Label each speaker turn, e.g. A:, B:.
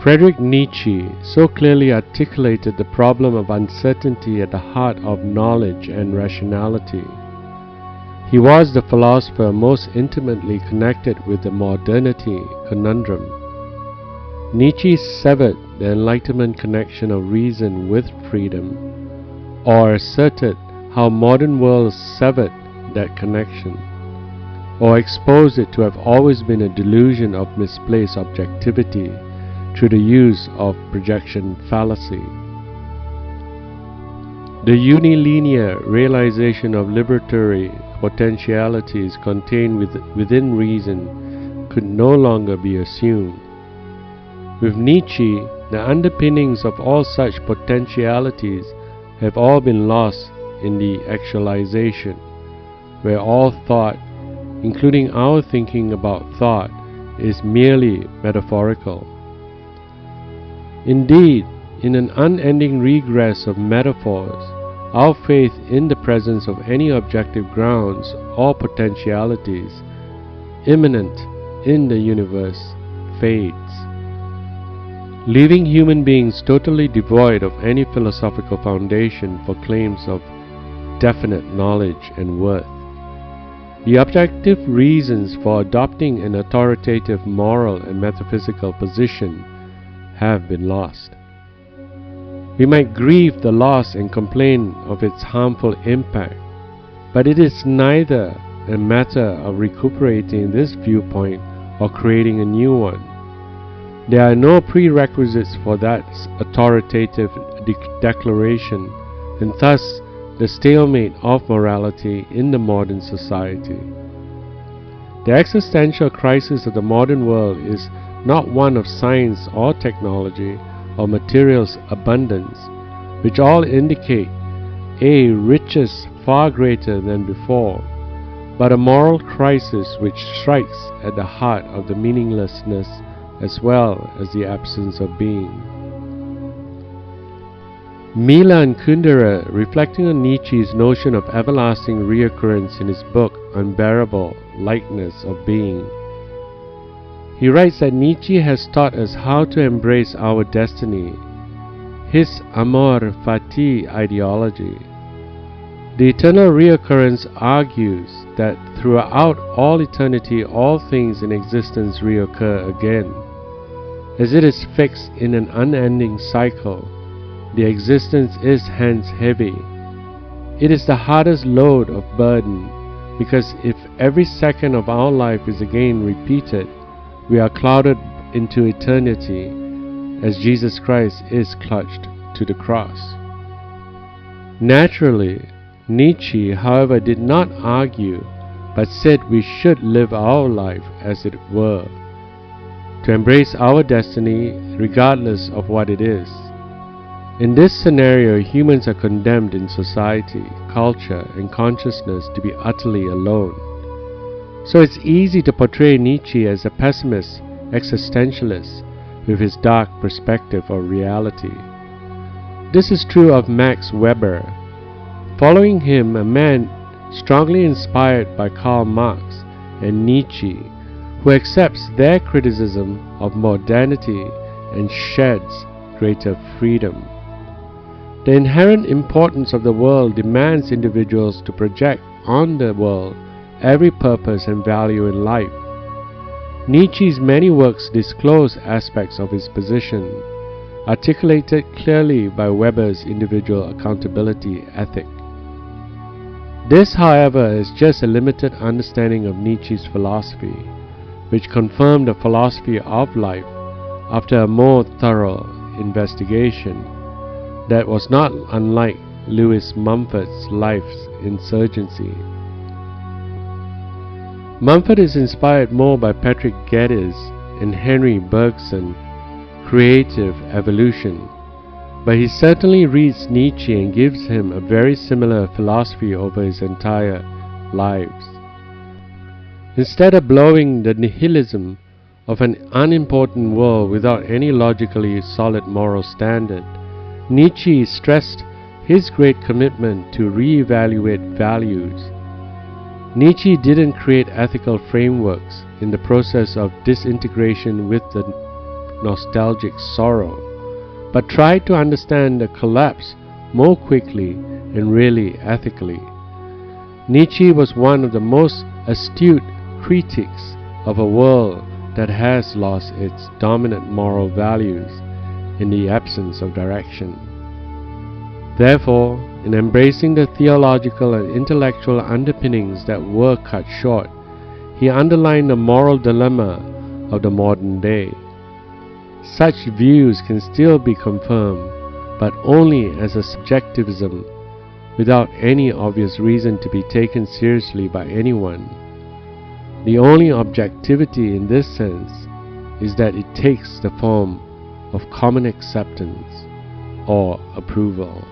A: Friedrich Nietzsche so clearly articulated the problem of uncertainty at the heart of knowledge and rationality. He was the philosopher most intimately connected with the modernity conundrum. Nietzsche severed the Enlightenment connection of reason with freedom, or asserted how modern world severed that connection, or exposed it to have always been a delusion of misplaced objectivity through the use of projection fallacy. The unilinear realization of liberatory potentialities contained within reason could no longer be assumed. With Nietzsche, the underpinnings of all such potentialities have all been lost in the actualization, where all thought, including our thinking about thought, is merely metaphorical. Indeed, in an unending regress of metaphors, our faith in the presence of any objective grounds or potentialities immanent in the universe fades, leaving human beings totally devoid of any philosophical foundation for claims of definite knowledge and worth. The objective reasons for adopting an authoritative moral and metaphysical position have been lost. We might grieve the loss and complain of its harmful impact, but it is neither a matter of recuperating this viewpoint or creating a new one. There are no prerequisites for that authoritative declaration, and thus the stalemate of morality in the modern society. The existential crisis of the modern world is not one of science or technology or materials abundance, which all indicate a riches far greater than before, but a moral crisis which strikes at the heart of the meaninglessness as well as the absence of being. Milan Kundera, reflecting on Nietzsche's notion of everlasting reoccurrence in his book Unbearable Lightness of Being, he writes that Nietzsche has taught us how to embrace our destiny, his amor fati ideology. The eternal reoccurrence argues that throughout all eternity all things in existence reoccur again. As it is fixed in an unending cycle, the existence is hence heavy. It is the hardest load of burden, because if every second of our life is again repeated, we are clouded into eternity, as Jesus Christ is clutched to the cross. Naturally, Nietzsche, however, did not argue, but said we should live our life as it were, to embrace our destiny regardless of what it is. In this scenario, humans are condemned in society, culture, and consciousness to be utterly alone. So it's easy to portray Nietzsche as a pessimist, existentialist, with his dark perspective of reality. This is true of Max Weber. Following him, a man strongly inspired by Karl Marx and Nietzsche, who accepts their criticism of modernity and sheds greater freedom. The inherent importance of the world demands individuals to project on the world every purpose and value in life. Nietzsche's many works disclose aspects of his position, articulated clearly by Weber's individual accountability ethic. This, however, is just a limited understanding of Nietzsche's philosophy, which confirmed the philosophy of life after a more thorough investigation that was not unlike Lewis Mumford's life's insurgency. Mumford is inspired more by Patrick Geddes and Henry Bergson's creative evolution, but he certainly reads Nietzsche and gives him a very similar philosophy over his entire lives. Instead of blowing the nihilism of an unimportant world without any logically solid moral standard, Nietzsche stressed his great commitment to re-evaluate values. Nietzsche didn't create ethical frameworks in the process of disintegration with the nostalgic sorrow, but tried to understand the collapse more quickly and really ethically. Nietzsche was one of the most astute critics of a world that has lost its dominant moral values in the absence of direction. Therefore, in embracing the theological and intellectual underpinnings that were cut short, he underlined the moral dilemma of the modern day. Such views can still be confirmed, but only as a subjectivism, without any obvious reason to be taken seriously by anyone. The only objectivity in this sense is that it takes the form of common acceptance or approval.